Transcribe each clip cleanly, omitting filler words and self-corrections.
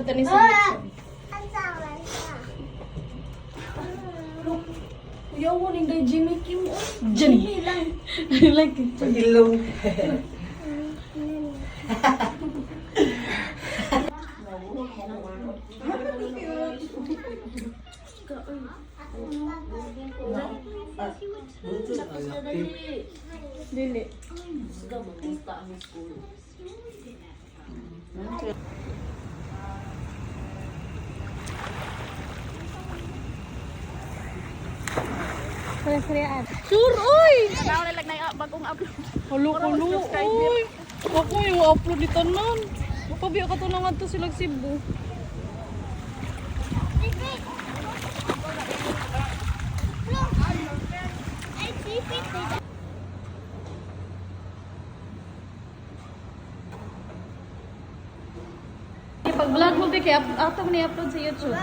upload ka ni sa YouTube. Kuya, waling kay Jimmy Kim. Jimmy lang. Like it. Ilong. Dili. Kaya-kayaan. Sure, oy! Ako na lang na bagong upload. Halo-halo, oy! Ako yung upload dito nun. Pabiyo ka to na nga to silang Cebu. Pag-vlog mo, Beke, ato mo ni-upload sa YouTube.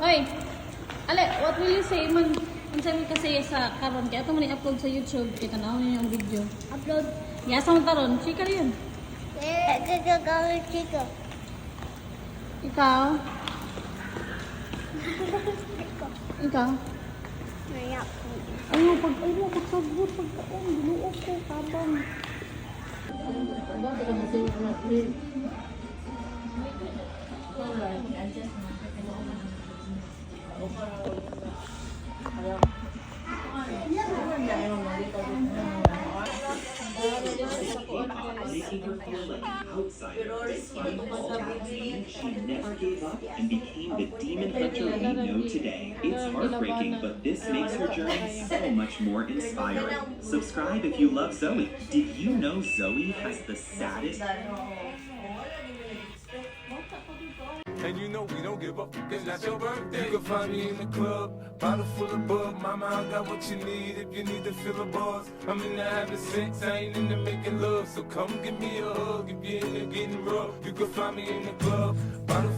Oy! Ale, what will you say man? Ang sabi kasi sa karon kaya ato mo ni-upload sa YouTube. Kita na ako yung video. Upload. Yasa mo taron. Chika rin yun. Gagawin chika. Ikaw? Ikaw? Nayak. Ayaw, pagsagot, pagkaon, binuok ko, kabang. Making her feel like an outsider despite all that. She never gave up and became the demon hunter we know today. It's heartbreaking, but this makes her journey so much more inspiring. Subscribe if you love Zoe. Did you know Zoe has the saddest... And you know we don't give up, it's not your birthday. You can find me in the club, bottle full of bub. Mama, I got what you need if you need to feel a buzz. I'm in the having sex, I ain't into making love. So come give me a hug if you're into getting rough. You can find me in the club, bottle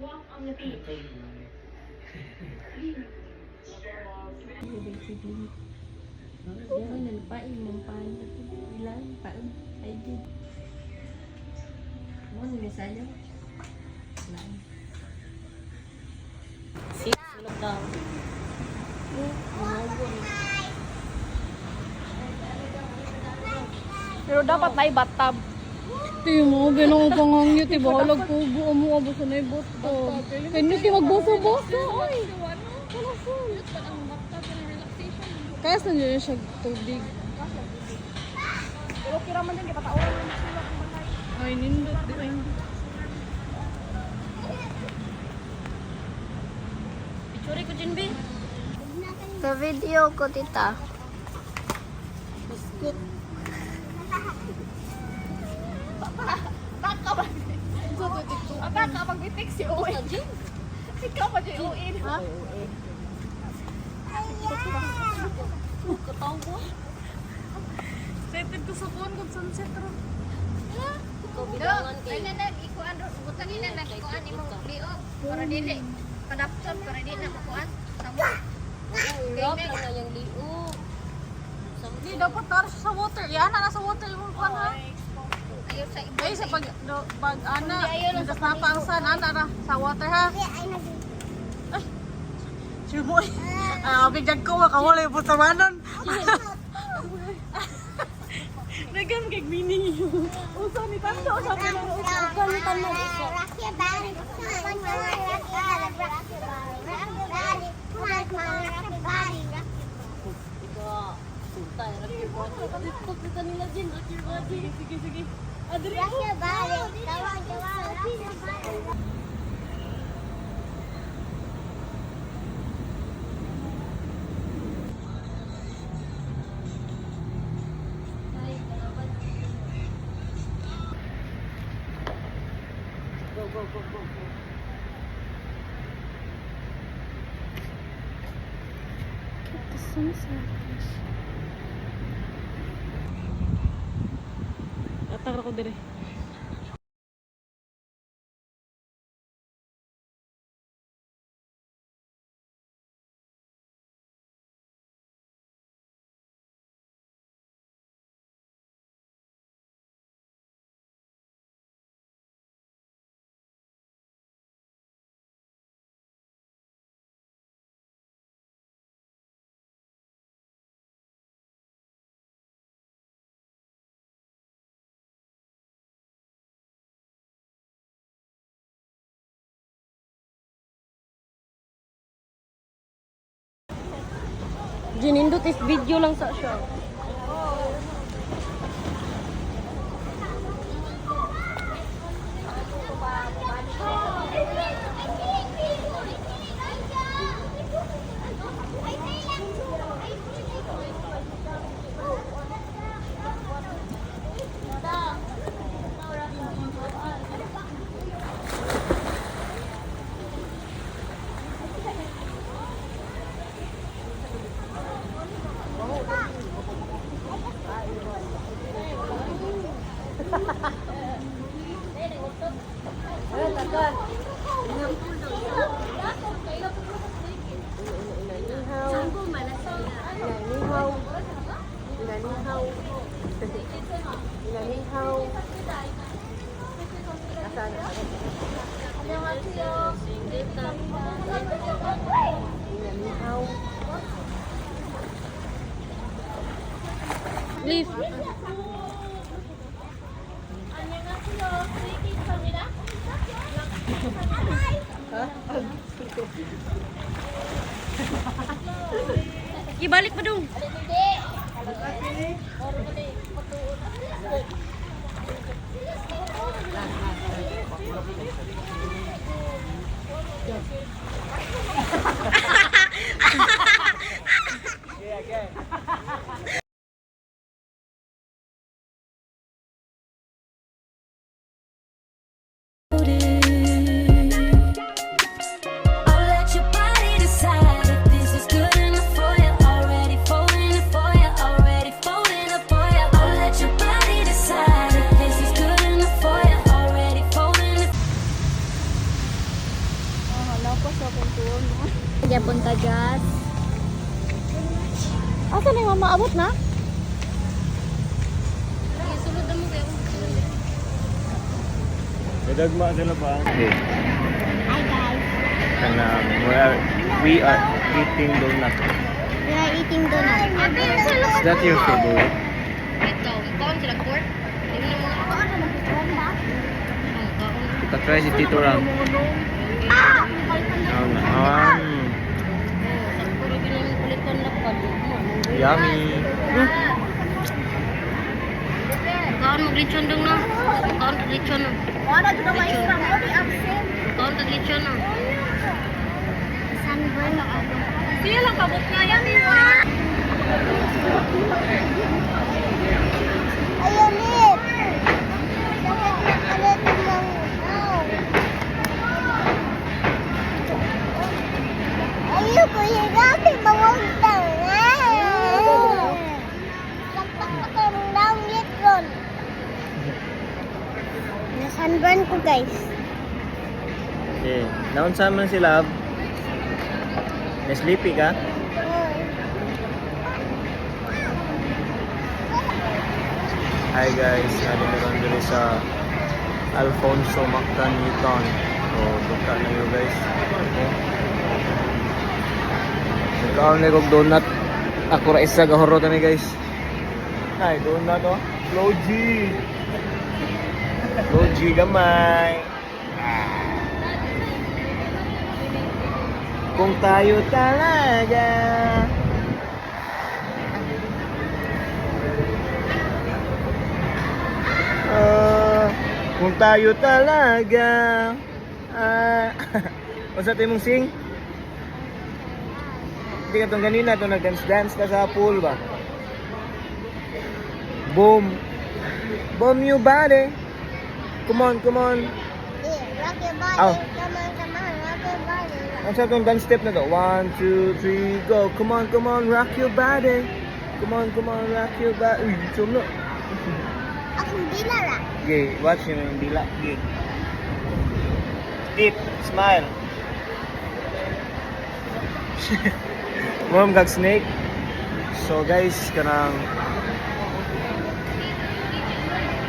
Walk on the beach. Jangan lupain mempan bilang Pak Aidil. Mau nulis saja. Six minutes daw. Pero dapat may bathtub. Ti mo, ginong pangangyo, ti bahalag ko, buo mo, abo sa na ibot to. Kanyo ti magboso-boso, oy. Kaya saan yun siya tubig? Pero kira man din, di ba taon mo sila kung bakay. Ay, nindot, di ba hindi? Picture ko din, Bin. Sa video ko, tita. Biskut. Baka ba? Baka magbitik si Uwi. Ikaw pa dyan uwin. Ha? Kataw mo? Excited ko sa kuhan kung sunset ron. Ikaw bilangan Ay, kay. nanag, ikuan ron. Buta nila na ikuan imong liog. Para dili. Padapton, para di na makuan. Tama. Hirap lang na yung liog. Hindi, dapat tara siya sa water. Yan, na sa water yung kuhan ha. Ayaw sa iba. Ay, sa pag ana, sa napangsan, ana ra, sa water ha. Ay, simoy. Ah, bigyan ko, makawala yung putamanon. Nagam kay meaning yun. Usa ni Tanto, usa ni Tanto. Ikaw, sultan. Rocky body. Dito kita nila dyan. Rocky body. Sige, sige. Adri. Go, go, go, go, go. Atar ako dire. Ginindot is video lang sa siya. Leave. Ibalik mo dong. I'll let your body decide if this is good enough for you. Already folding it for you. Already folding it for you. I'll let your body decide if this is good enough for you. Already folding it. Japon ka, Jazz. Asa na yung mama abot na? Sulod na mo kayo. Kadagma sila pa. Okay. Hi, guys. We are eating donut. We are eating donut. Is that your favorite? Ito, ikaw sila pork. Hindi mo mga ako ano, mag-try ba? Kita try si Tito Ram. Puro pinang-ulitan na pa. Yummy. Kaon mag-lechon dong na. Kaon mag-lechon na. Wala dito ba isra mo di absent. Kaon mag-lechon na. Sunburn na ako. Siya lang kabot nga yan eh. Ayun it. Bakit lang ayoko yung dati bawang tanga. Sampak pa kayong daong litron. Na-sunburn ko guys. Okay. Naunsa man sila. Na-sleepy ka? Hi guys, ano naman dito sa Alfonso Mactaniton. So, buka na yun guys. Okay. Nagkaon na kong donut. Ako ra isa gahoro kami guys. Ay, donut oh. Slow G. Slow G gamay. Kung tayo talaga. Kung tayo talaga. Unsa tayo mong sing? Hindi ka itong ganina, itong nag-dance-dance ka sa pool ba? Boom. Boom your body. Come on, come on. rock your body. Ow. Come on, rock your body. Ang sa itong dance step na to. 1, 2, 3, go. Come on, rock your body. Come on, rock your body. Uy, sum na. Akong bila ra. Okay, watch yun yung dila. Okay. Deep, smile. Mom kag snake. So guys, kanang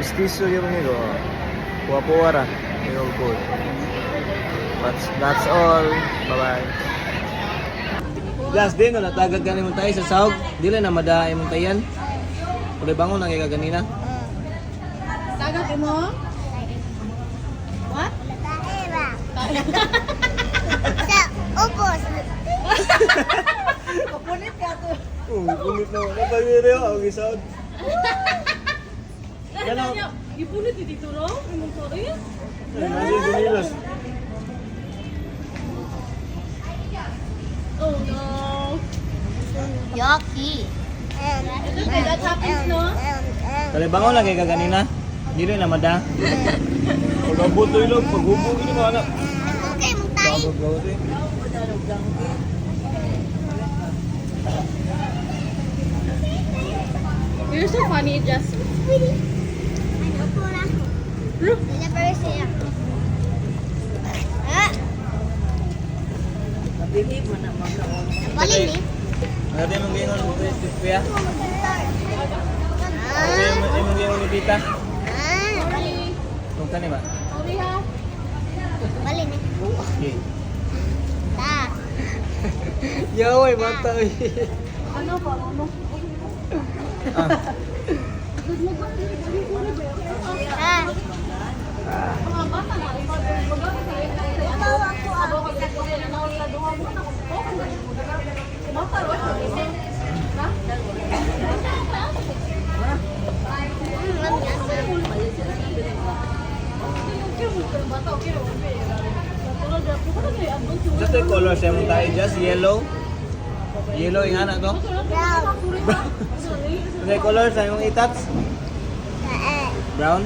Mistiso yung nito. Puwa-puwa ra. Yung good. That's all. Bye-bye. Last day no, natagag ganin mo tayo sa sahog. Dili na madaay mo tayan. Pwede bangon na kaya ganina. Tagak mo? What? Tae ra. Sa upos. Kapunit ka to. Ulit na. Napagiri ako. Ang isahod. Ano? Ipunit dito ro? Imong sorry? Nasi ginilas. Oh no. Yucky. That happens, no? Kali bangon lang kaya ganina. Dili na mada. Pag-abot to ilog. Pag-hubog ini mga anak. Okay, mong tayo. Gawag-gawag eh. You're so funny, Jess. Ano po na? Never say ako. Balik ni. Nanti mong gingon mo kuya. Nanti mong gingon ni tita. Kung kani ba? Sorry ha. Balik ni. Okay. Ta. Yaway mata eh. Ano pa? Ano? Ah. Ah. Mga bata na. Ikaw ako Bata ro. Ha? Just the color siya mong tayo. Just yellow. Yellow yung anak to. The color sa yung itats. Brown.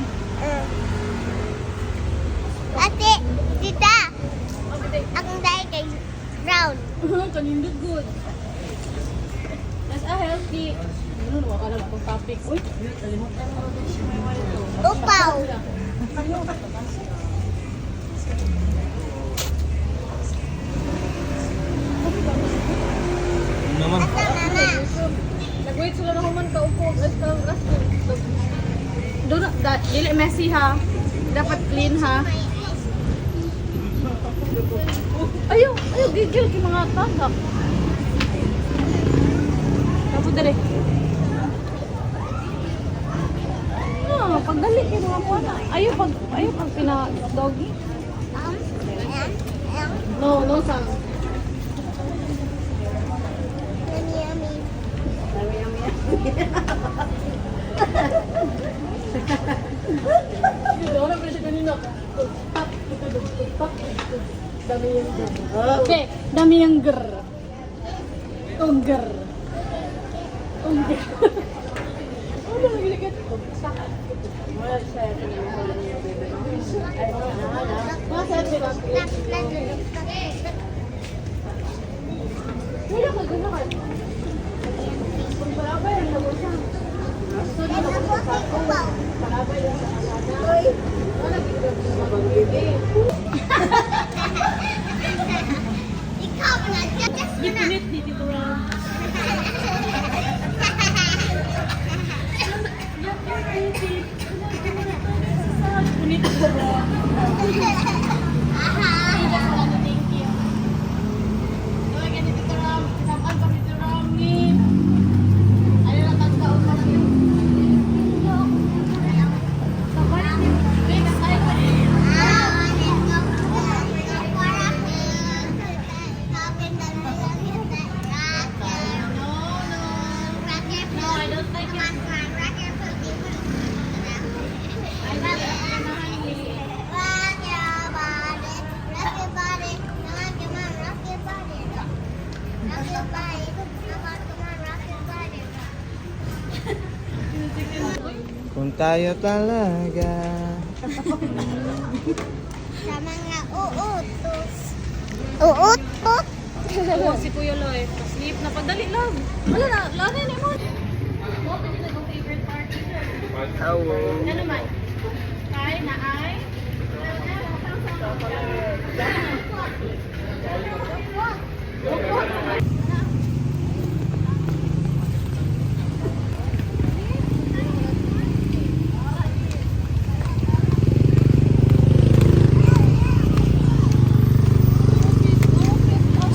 Ate, tita. Akong dahil kay brown. Kanindot good. As a healthy. Ano naman ka lang itong topic? Uy, kalimutan mo. Upaw. Ano naman? Asa mama. Nag-wait sila na human ka upo. Doon, dili messy ha. Dapat clean ha. Ayaw, gigil ki mga tagak. Tapos dali. Pagdali ki mga kuwana. Ayaw pag pina-doggy. No, sang. Yummy, yummy. Dito, wala pa siya kanina. Dami yung ger. Okay, dami yung ger. Ungger. Ano lagi likat? Wala siya. Masa sila. Wala ka ganahan. Kung parabay ang labo siya. Upaw. Parabay lang sa kasada. Wala kita sa baby. Ikaw na, just Ipinit dito lang. Punit ko ba? Thank you. Kaya ganito ka ram. Saan kami ito ram ni? Ano na tagkaon na siya? Sabay ni. Wait, ay pa rin. No, I don't like it. Kung tayo talaga. Sa mga Uutot. Oo, si Kuya Loy. Sleep na padali lang. Wala na, lagay na mo. Hello. Ano naman? Ay, na ay.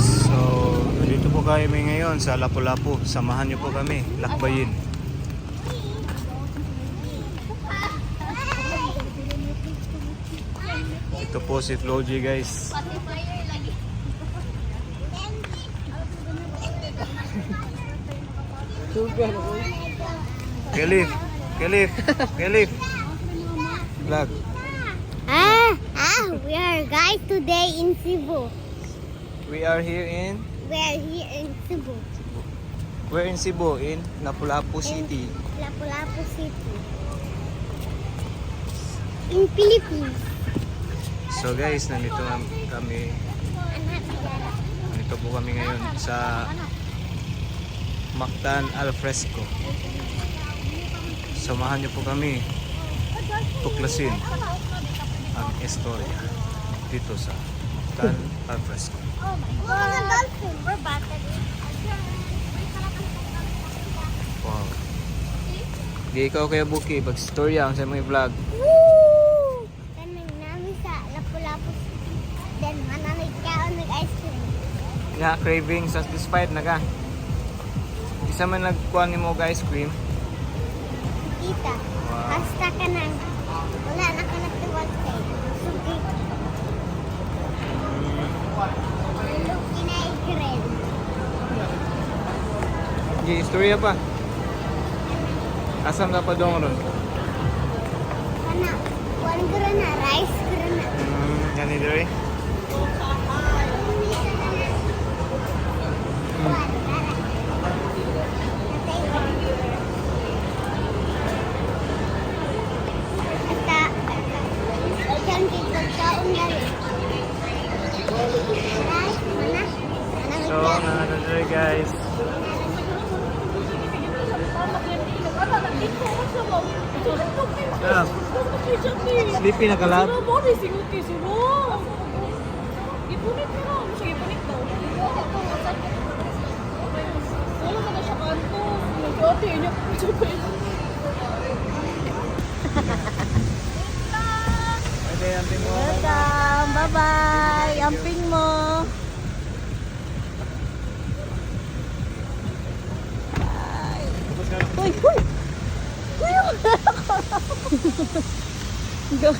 So, dito po kami ngayon sa Lapu-Lapu. Samahan niyo po kami, lakbayin. Ito po si Floji guys. Pati fire lagi. Kelif. Vlog. We are guys today in Cebu. We are here in We are here in Cebu. We're in Cebu, in Lapu-Lapu City. Lapu-Lapu City. In Philippines. So guys, nandito kami. Nandito po kami ngayon sa Mactan Alfresco. Samahan niyo po kami tuklasin ang istorya dito sa Mactan Alfresco. Oh my God. Dolphin. We're battery. Wow. Di ikaw kaya Buki, pag-storya ang sa mga vlog. Woo! Kanang namin sa Lapu-Lapu City. Then manamig kaon nag-ice cream. Nga, craving, satisfied na ka. Isa man nagkuha ni mo ice cream. Kita. Wow. Basta ka nang wala na ka nagtuwag sa'yo. Sugi. Ilog kinaikirin. Di, istorya pa. Asam na pa doon ron? Kana, one grana, rice grana. Yan ni Dre. So, na Dre guys. Yeah. Sleepy na kalab. Ipunit mo na. Sige, ipunit daw. Wala ka na siya kanto. Nag-ate, niya po siya pa. Pwede, amping mo. Welcome. Bye-bye. Amping mo. Uy, uy! Uy! Go.